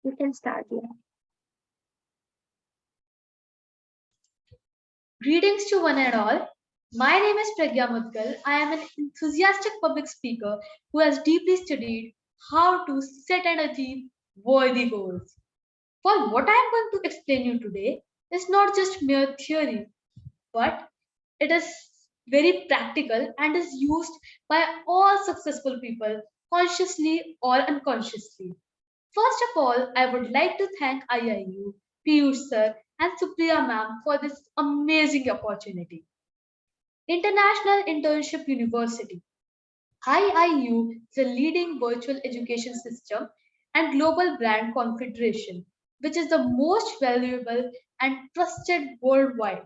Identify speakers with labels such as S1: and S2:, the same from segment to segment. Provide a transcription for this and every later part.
S1: You can start here.
S2: Greetings to one and all. My name is Pragya Mudgal. I am an enthusiastic public speaker who has deeply studied how to set and achieve worthy goals. For what I am going to explain you today is not just mere theory, but it is very practical and is used by all successful people consciously or unconsciously. First of all, I would like to thank IIU, Piyush sir, and Supriya ma'am for this amazing opportunity. International Internship University. IIU is a leading virtual education system and global brand confederation, which is the most valuable and trusted worldwide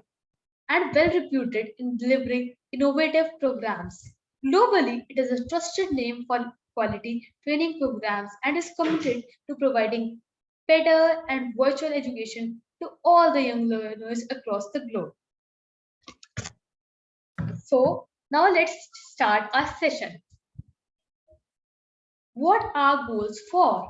S2: and well reputed in delivering innovative programs. Globally, it is a trusted name for quality training programs and is committed to providing better and virtual education to all the young learners across the globe. So, now let's start our session. What are goals for?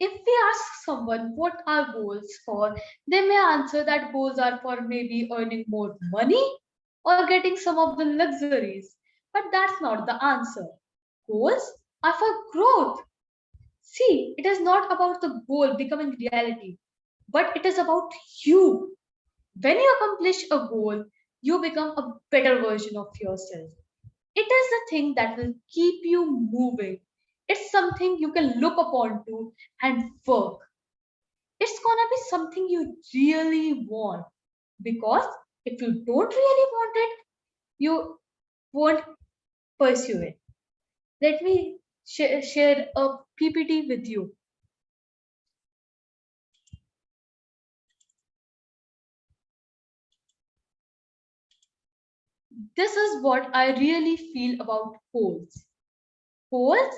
S2: If we ask someone what are goals for, they may answer that goals are for maybe earning more money or getting some of the luxuries. But that's not the answer. Goals are for growth. See, it is not about the goal becoming reality, but it is about you. When you accomplish a goal, you become a better version of yourself. It is the thing that will keep you moving. It's something you can look upon to and work. It's gonna be something you really want. Because if you don't really want it, you won't pursue it. Let me share a PPT with you. This is what I really feel about goals. Goals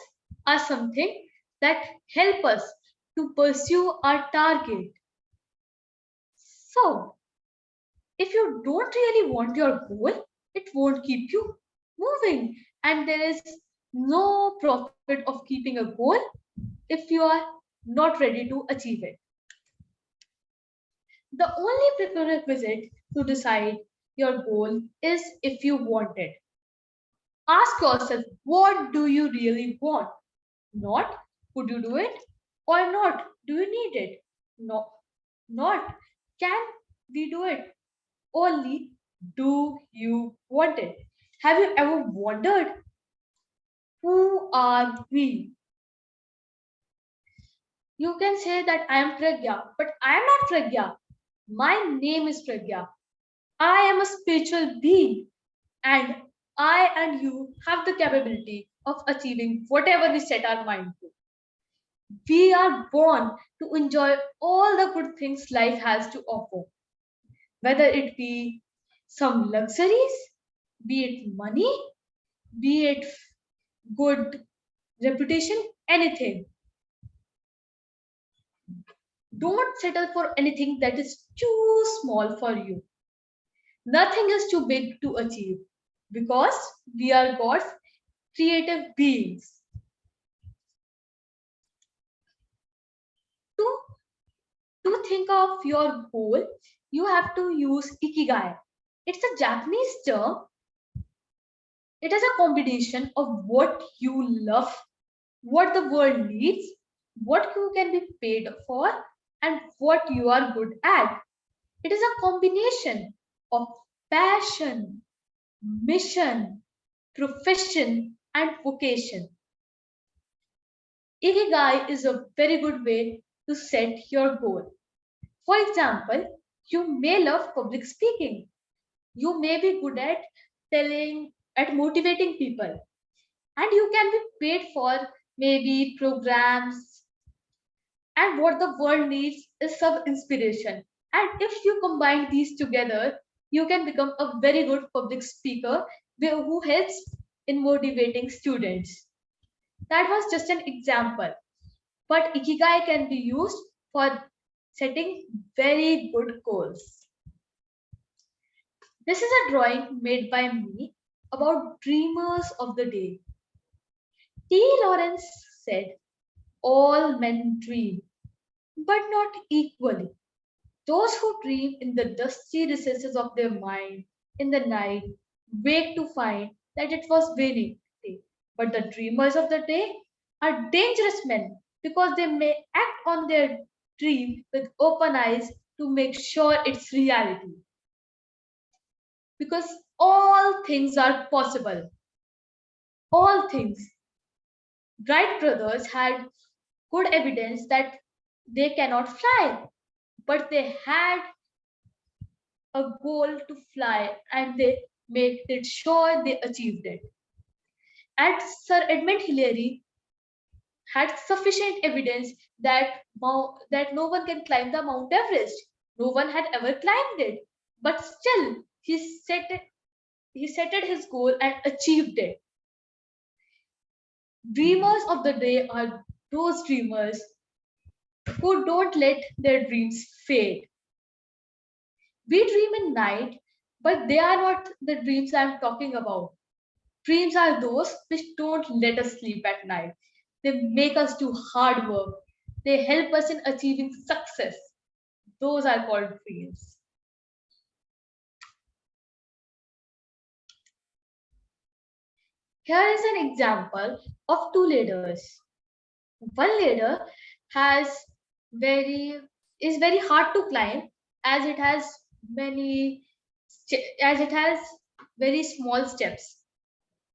S2: are something that help us to pursue our target. So, if you don't really want your goal, it won't keep you moving. And there is no profit of keeping a goal if you are not ready to achieve it. The only prerequisite to decide your goal is if you want it. Ask yourself, what do you really want? Not, could you do it? Or not, do you need it? No, not, can we do it? Only, do you want it? Have you ever wondered, who are we? You can say that I am Pragya, but I am not Pragya. My name is Pragya. I am a spiritual being, and I and you have the capability of achieving whatever we set our mind to. We are born to enjoy all the good things life has to offer, whether it be some luxuries, be it money, be it good reputation, anything. Don't settle for anything that is too small for you. Nothing is too big to achieve because we are God's creative beings. To, to think of your goal, you have to use ikigai. It's a Japanese term. It is a combination of what you love, what the world needs, what you can be paid for, and what you are good at. It is a combination of passion, mission, profession, and vocation. Ikigai is a very good way to set your goal. For example, you may love public speaking. You may be good at motivating people, and you can be paid for maybe programs. And what the world needs is some inspiration. And if you combine these together, you can become a very good public speaker who helps in motivating students. That was just an example. But Ikigai can be used for setting very good goals. This is a drawing made by me about dreamers of the day. T. Lawrence said, all men dream. but not equally. Those who dream in the dusty recesses of their mind in the night wake to find that it was raining day. But the dreamers of the day are dangerous men because they may act on their dream with open eyes to make sure it's reality. Because all things are possible. All things. Wright brothers had good evidence that they cannot fly, but they had a goal to fly and they made it sure they achieved it. And Sir Edmund Hillary had sufficient evidence that that no one can climb the Mount Everest. No one had ever climbed it, but still he set his goal and achieved it. Dreamers of the day are those dreamers who don't let their dreams fade. We dream in night, but they are not the dreams I'm talking about. Dreams are those which don't let us sleep at night. They make us do hard work. They help us in achieving success. Those are called dreams. Here is an example of two ladders. One ladder has very is very hard to climb as it has many as it has very small steps,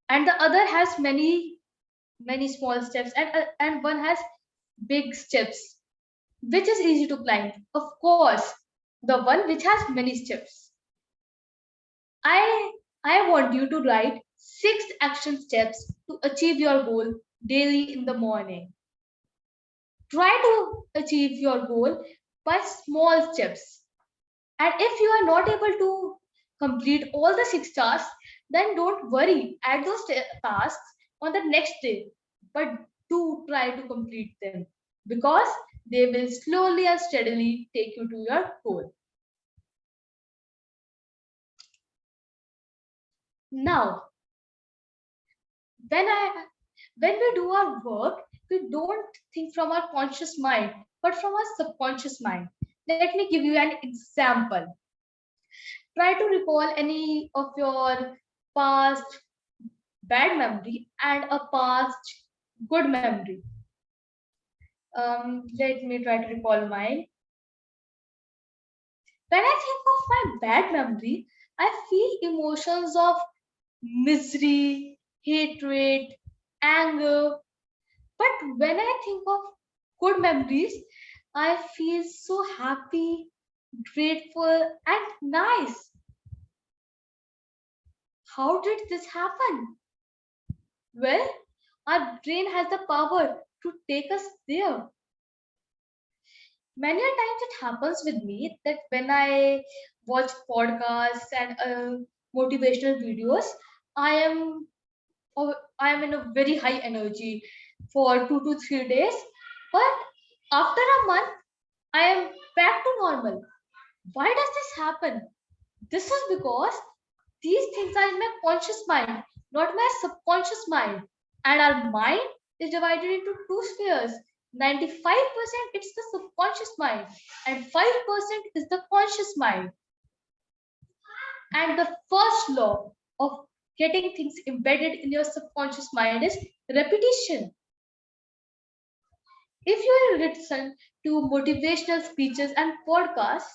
S2: and the other has many small steps, and one has big steps. Which is easy to climb? Of course, the one which has many steps. I I want you to write 6 action steps to achieve your goal daily in the morning. Try to achieve your goal by small steps. And if you are not able to complete all the 6 tasks, then don't worry. Add those tasks on the next day. But do try to complete them because they will slowly and steadily take you to your goal. Now, when I when we do our work, we don't think from our conscious mind, but from our subconscious mind. Let me give you an example. Try to recall any of your past bad memory and a past good memory. Let me try to recall mine. When I think of my bad memory, I feel emotions of misery, hatred, anger. But when I think of good memories, I feel so happy, grateful, and nice. How did this happen? Well, our brain has the power to take us there. Many a times it happens with me that when I watch podcasts and motivational videos, I am I am in a very high energy for 2 to 3 days, but after a month I am back to normal. Why does this happen? This is because these things are in my conscious mind, not my subconscious mind. And our mind is divided into two spheres. 95% it's the subconscious mind, and 5% is the conscious mind. And the first law of getting things embedded in your subconscious mind is repetition. If you listen to motivational speeches and podcasts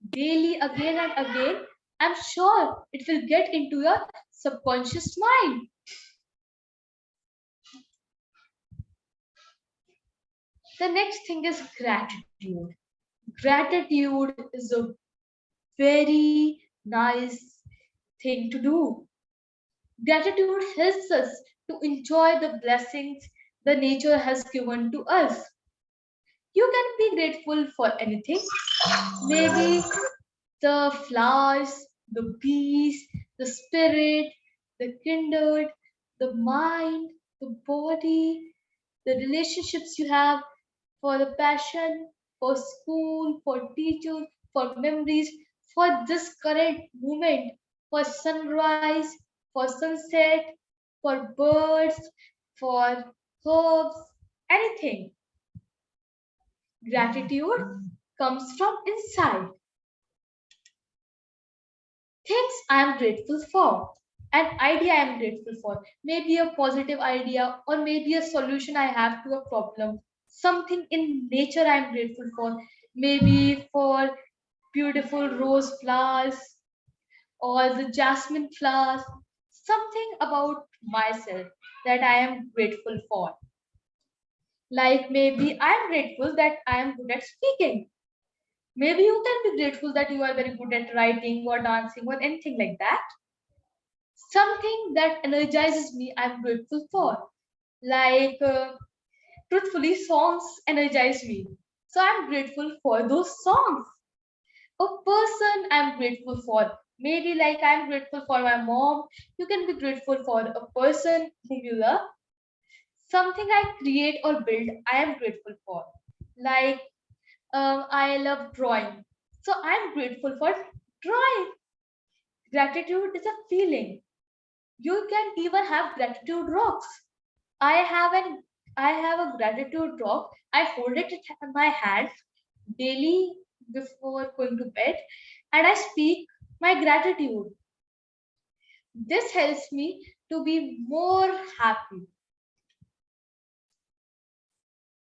S2: daily again and again, I'm sure it will get into your subconscious mind. The next thing is gratitude. Gratitude is a very nice thing to do. Gratitude helps us to enjoy the blessings the nature has given to us. You can be grateful for anything. Maybe the flowers, the bees, the spirit, the kindred, the mind, the body, the relationships you have, for the passion, for school, for teachers, for memories, for this current moment, for sunrise, for sunset, for birds, for herbs, anything. Gratitude comes from inside. Things I am grateful for, an idea I am grateful for, maybe a positive idea or maybe a solution I have to a problem, something in nature I am grateful for, maybe for beautiful rose flowers or the jasmine flowers, something about myself that I am grateful for. Like maybe I am grateful that I am good at speaking. Maybe you can be grateful that you are very good at writing or dancing or anything like that. Something that energizes me, I'm grateful for. Like, truthfully, songs energize me. So I'm grateful for those songs. A person I'm grateful for. Maybe like I'm grateful for my mom. You can be grateful for a person whom you love. Something I create or build, I am grateful for. Like, I love drawing. So I'm grateful for drawing. Gratitude is a feeling. You can even have gratitude rocks. I have an I have a gratitude rock. I hold it in my hand daily before going to bed and I speak my gratitude. This helps me to be more happy.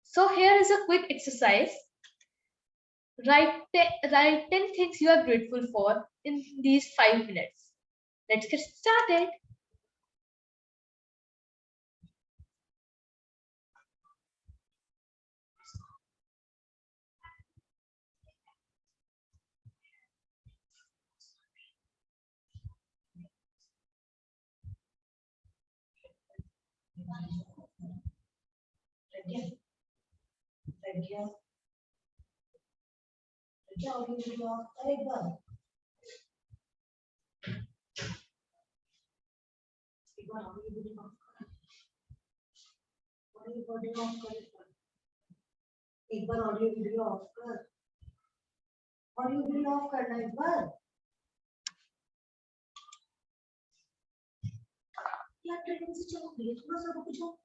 S2: So here is a quick exercise. Write 10 things you are grateful for in these 5 minutes. Let's get started.
S1: Pragya, Pragya, Pragya, audio video off कर एक बार audio video off कर एक बार audio video off कर audio video off करना एक बार यार train से चलो थोड़ा सा रुक जाओ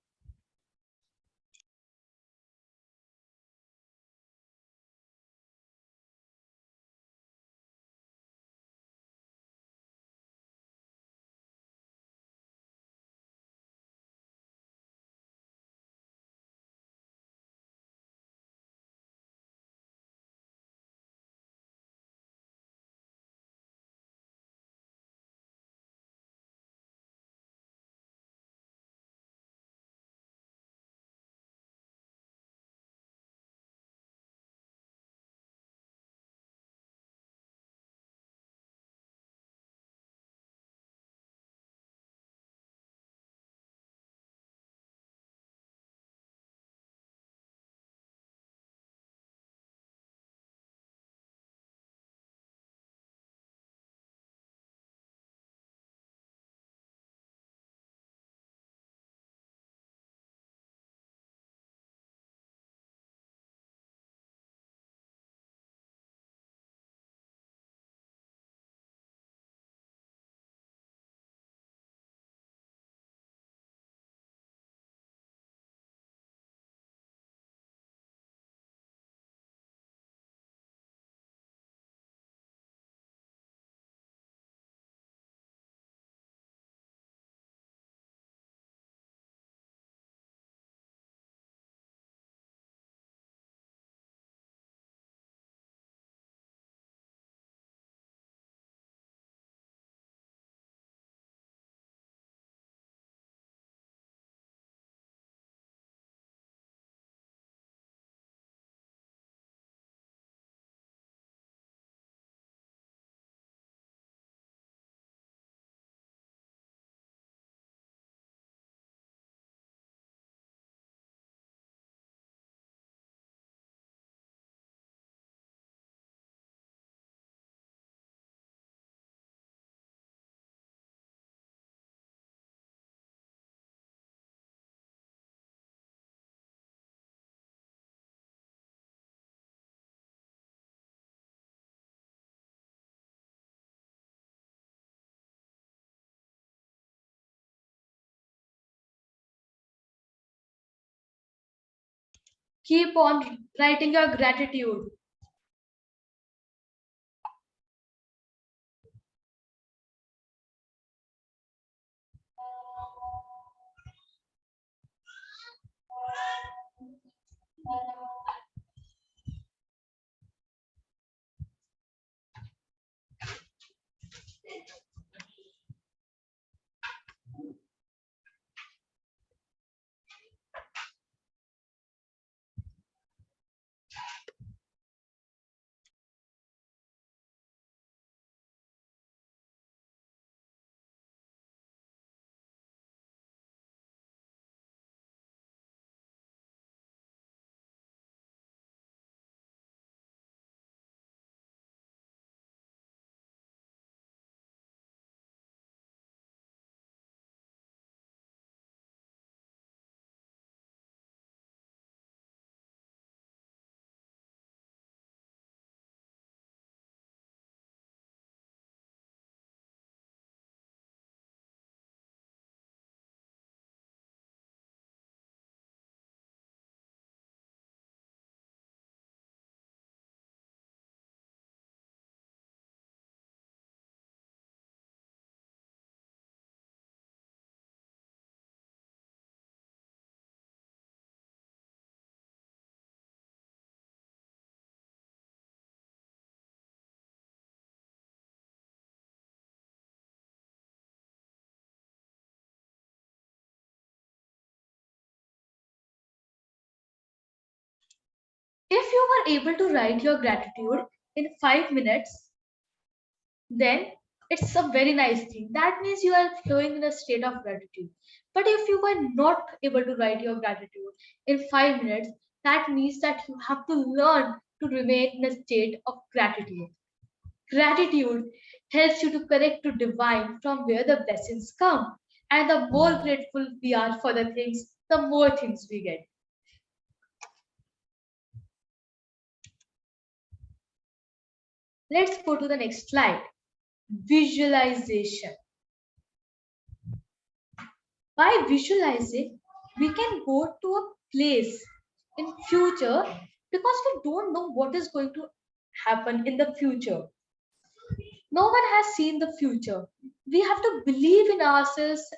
S2: Keep on writing your gratitude. If you were able to write your gratitude in 5 minutes, then it's a very nice thing. That means you are flowing in a state of gratitude. But if you were not able to write your gratitude in 5 minutes, that means that you have to learn to remain in a state of gratitude. Gratitude helps you to connect to divine from where the blessings come. And the more grateful we are for the things, the more things we get. Let's go to the next slide. Visualization. By visualizing, we can go to a place in future because we don't know what is going to happen in the future. No one has seen the future. We have to believe in ourselves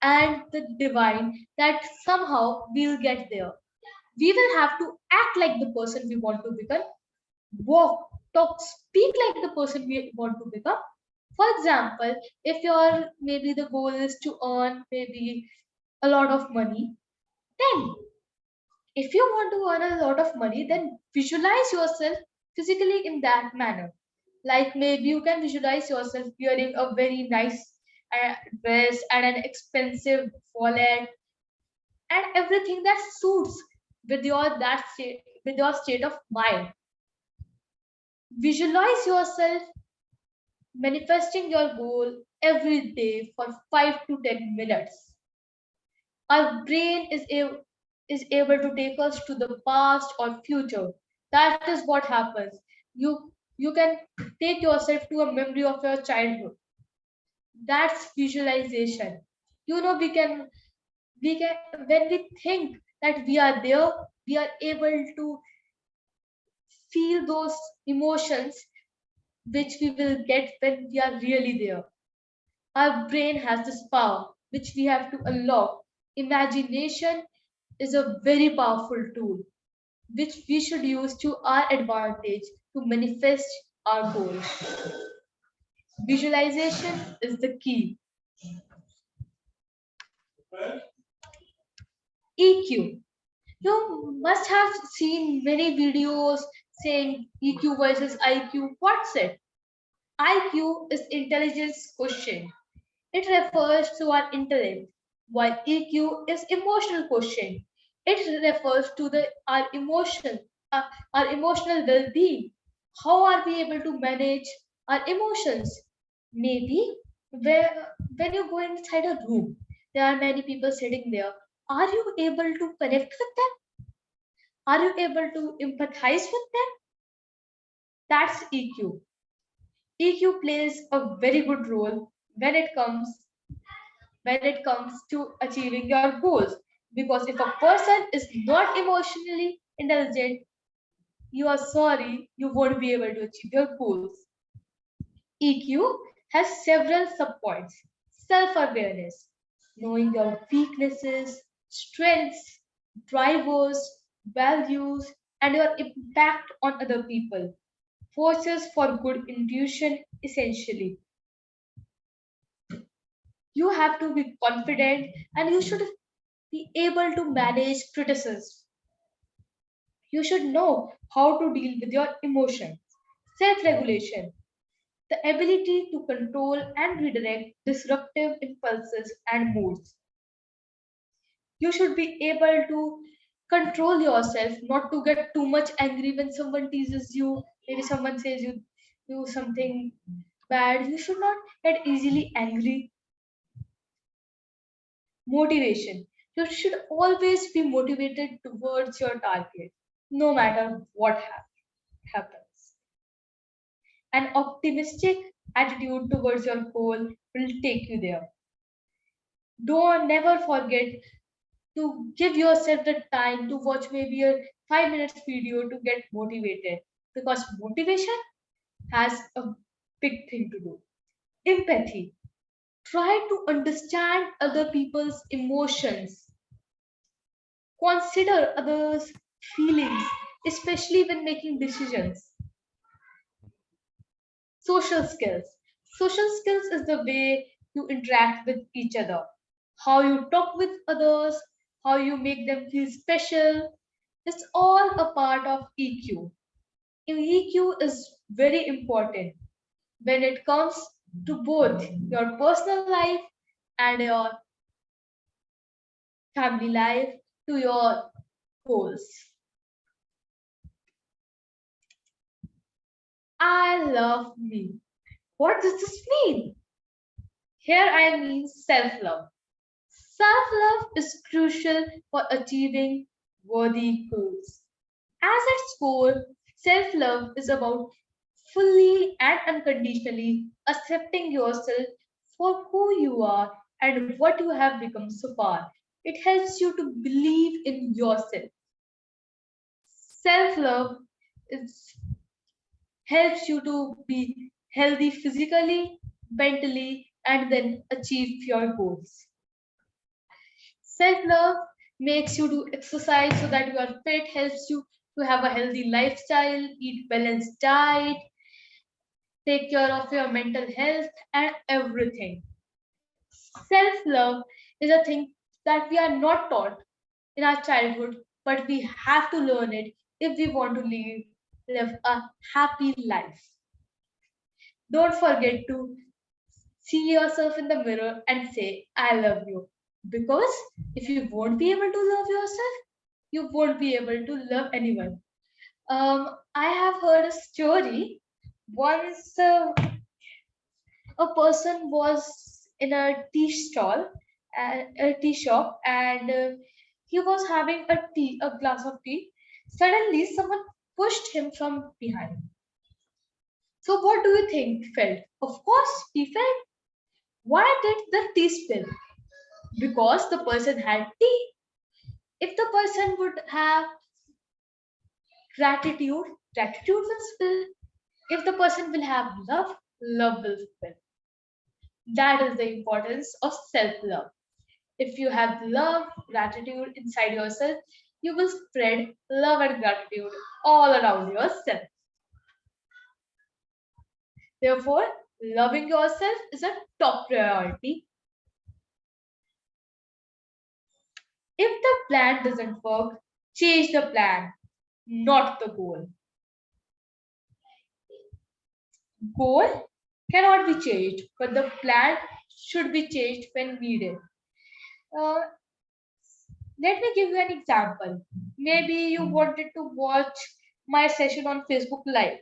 S2: and the divine that somehow we'll get there. We will have to act like the person we want to become, walk, talk, speak like the person we want to become. For example, if your maybe the goal is to earn maybe a lot of money, then if you want to earn a lot of money, then visualize yourself physically in that manner. Like maybe you can visualize yourself wearing a very nice dress and an expensive wallet and everything that suits with your state of mind. Visualize yourself manifesting your goal every day for 5 to 10 minutes. Our brain is able to take us to the past or future. That is what happens. You can take yourself to a memory of your childhood. That's visualization. You know, we can when we think that we are there, we are able to feel those emotions which we will get when we are really there. Our brain has this power which we have to unlock. Imagination is a very powerful tool which we should use to our advantage to manifest our goals. Visualization is the key. EQ. You must have seen many videos saying EQ versus IQ. What's it? IQ is intelligence quotient. It refers to our intellect, while EQ is emotional quotient. It refers to our emotional well-being. How are we able to manage our emotions? Maybe when you go inside a room, there are many people sitting there. Are you able to connect with them? Are you able to empathize with them? That's EQ. EQ plays a very good role when it comes to achieving your goals, because if a person is not emotionally intelligent, you are sorry, you won't be able to achieve your goals. EQ has several subpoints. Self awareness, knowing your weaknesses, strengths, drivers, values, and your impact on other people. Forces for good intuition, essentially. You have to be confident and you should be able to manage criticism. You should know how to deal with your emotions. Self regulation, the ability to control and redirect disruptive impulses and moods. You should be able to control yourself, not to get too much angry when someone teases you, maybe someone says you do something bad. You should not get easily angry. Motivation. You should always be motivated towards your target, no matter what happens. An optimistic attitude towards your goal will take you there. Don't never forget to give yourself the time to watch maybe a 5 minutes video to get motivated because motivation has a big thing to do. Empathy. Try to understand other people's emotions. Consider others' feelings, especially when making decisions. Social skills. Social skills is the way you interact with each other, how you talk with others, how you make them feel special. It's all a part of EQ. And EQ is very important when it comes to both your personal life and your family life to your goals. I love me. What does this mean? Here I mean self love. Self love is crucial for achieving worthy goals. As its core, self love is about fully and unconditionally accepting yourself for who you are and what you have become so far. It helps you to believe in yourself. Self love helps you to be healthy physically, mentally, and then achieve your goals. Self love makes you do exercise so that you are fit, helps you to have a healthy lifestyle, eat balanced diet, take care of your mental health, and everything. Self love is a thing that we are not taught in our childhood, but we have to learn it if we want to live a happy life. Don't forget to see yourself in the mirror and say, I love you. Because if you won't be able to love yourself, you won't be able to love anyone. I have heard a story. Once a person was in a tea stall, a tea shop, and he was having a glass of tea. Suddenly, someone pushed him from behind. So, what do you think felt? Of course, he felt. Why did the tea spill? Because the person had tea. If the person would have gratitude, gratitude will spill. If the person will have love, love will spill. That is the importance of self love. If you have love, gratitude inside yourself, you will spread love and gratitude all around yourself. Therefore, loving yourself is a top priority. If the plan doesn't work, change the plan, not the goal. Goal cannot be changed, but the plan should be changed when needed. Uh, Let me give you an example. Maybe you wanted to watch my session on Facebook Live.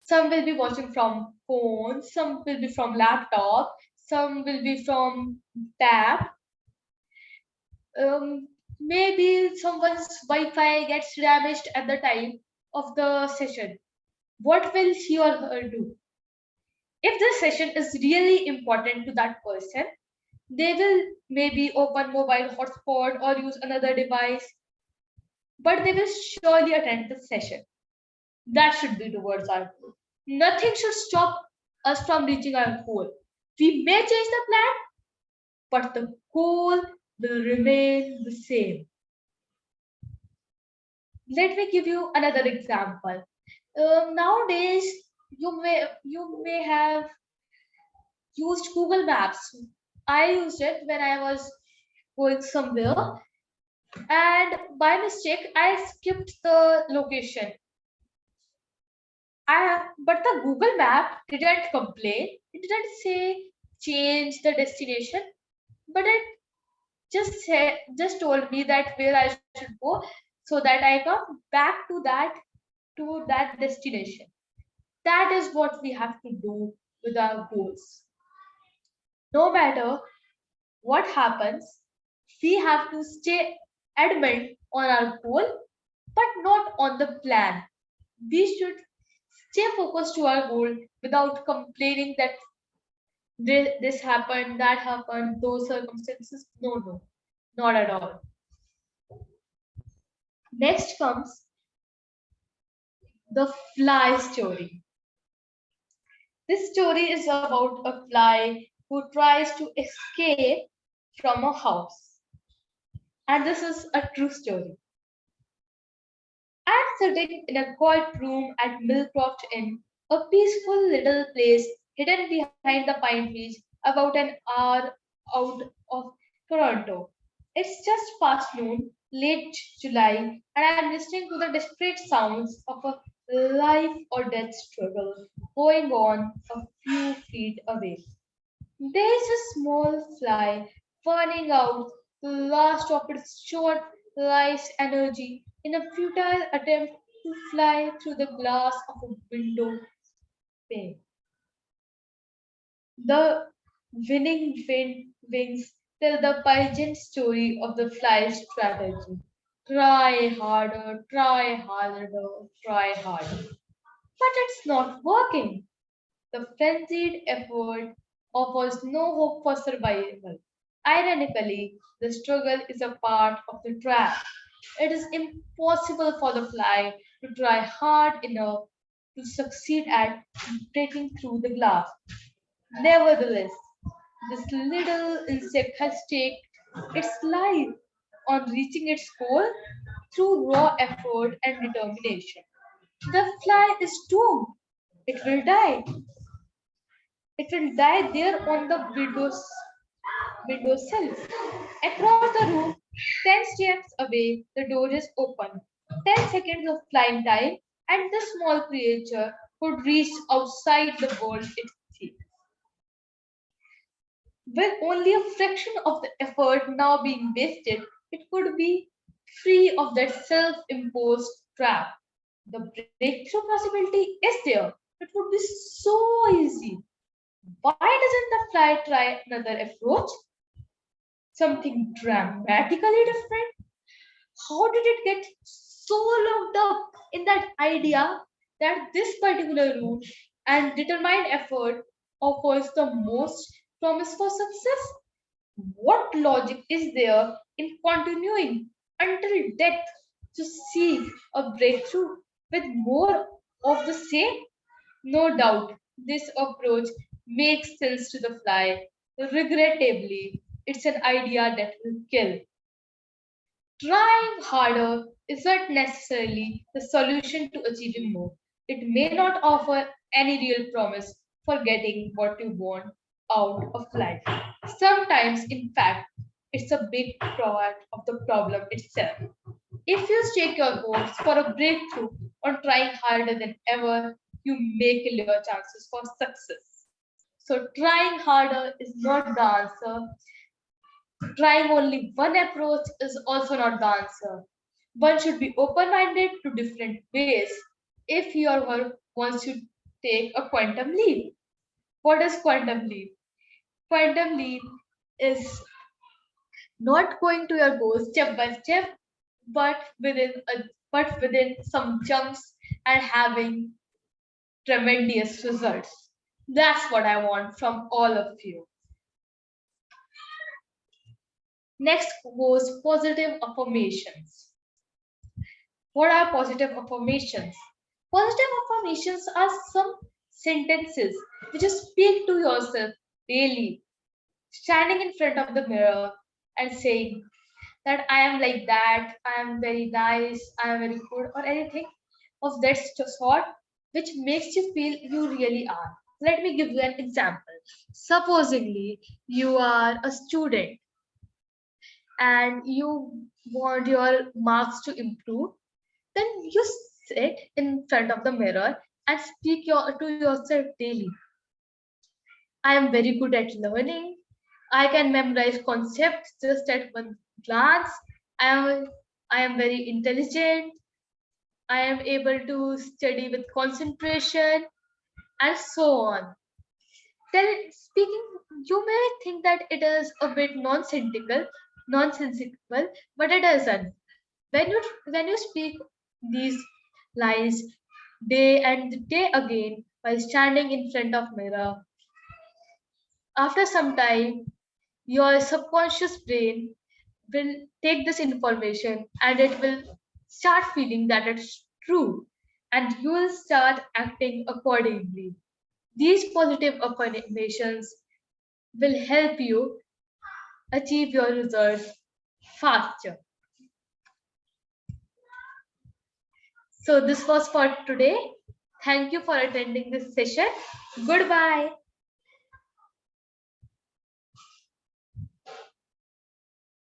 S2: Some will be watching from phone, some will be from laptop, some will be from tab. Maybe someone's Wi-Fi gets damaged at the time of the session. What will he or her do? If the session is really important to that person, they will maybe open mobile hotspot or use another device. but they will surely attend the session. That should be towards our goal. Nothing should stop us from reaching our goal. We may change the plan, but the goal will remain the same. Let me give you another example. Nowadays, you may have used Google Maps. I used it when I was going somewhere, and by mistake, I skipped the location. But the Google Map didn't complain. It didn't say change the destination, but it just told me that where I should go so that I come back to that destination. That is what we have to do with our goals. No matter what happens, we have to stay adamant on our goal, but not on the plan. We should stay focused to our goal without complaining that this happened, that happened, those circumstances. No, no, not at all. Next comes the fly story. This story is about a fly who tries to escape from a house. And this is a true story. I'm sitting in a quiet room at Millcroft Inn, a peaceful little place hidden behind the pine trees about an hour out of Toronto. It's just past noon, late July, and I'm listening to the desperate sounds of a life or death struggle going on a few feet away. There's a small fly burning out the last of its short life's energy in a futile attempt to fly through the glass of a window pane. The winning wings tell the pageant story of the fly's strategy. Try harder, try harder. But it's not working. The frenzied effort offers no hope for survival. Ironically, the struggle is a part of the trap. It is impossible for the fly to try hard enough to succeed at breaking through the glass. Nevertheless, this little insect has staked its life on reaching its goal through raw effort and determination. The fly is doomed. It will die. It will die there on the windowsill. Across the room, 10 steps away, the door is open. 10 seconds of flying time, and the small creature could reach outside the world it seeks. With only a fraction of the effort now being wasted, it could be free of that self imposed trap. The breakthrough possibility is there. It would be so easy. Why doesn't the fly try another approach? Something dramatically different? How did it get so locked up in that idea that this particular route and determined effort offers the most promise for success? What logic is there in continuing until death to seek a breakthrough with more of the same? No doubt, this approach makes sense to the fly. Regrettably, it's an idea that will kill. Trying harder is not necessarily the solution to achieving more. It may not offer any real promise for getting what you want out of life. Sometimes, in fact, it's a big part of the problem itself. If you stake your hopes for a breakthrough on trying harder than ever, you may kill your chances for success. So, trying harder is not the answer. Trying only one approach is also not the answer. One should be open minded to different ways. If your work wants you to take a quantum leap, what is quantum leap? Quantum leap is not going to your goal step by step, but within some jumps and having tremendous results. That's what I want from all of you. Next goes positive affirmations. What are positive affirmations? Positive affirmations are some sentences which you speak to yourself daily, standing in front of the mirror and saying that I am like that, I am very nice, I am very good, or anything of that sort which makes you feel you really are. Let me give you an example. Supposingly, you are a student and you want your marks to improve, then you sit in front of the mirror and speak to yourself daily. I am very good at learning. I can memorize concepts just at one glance. I am, I am very intelligent. I am able to study with concentration and so on. Speaking, you may think that it is a bit nonsensical, but it isn't. When you speak these lines day and day again while standing in front of mirror, after some time, your subconscious brain will take this information and it will start feeling that it's true, and you will start acting accordingly. These positive affirmations will help you achieve your results faster. So, this was for today. Thank you for attending this session. Goodbye.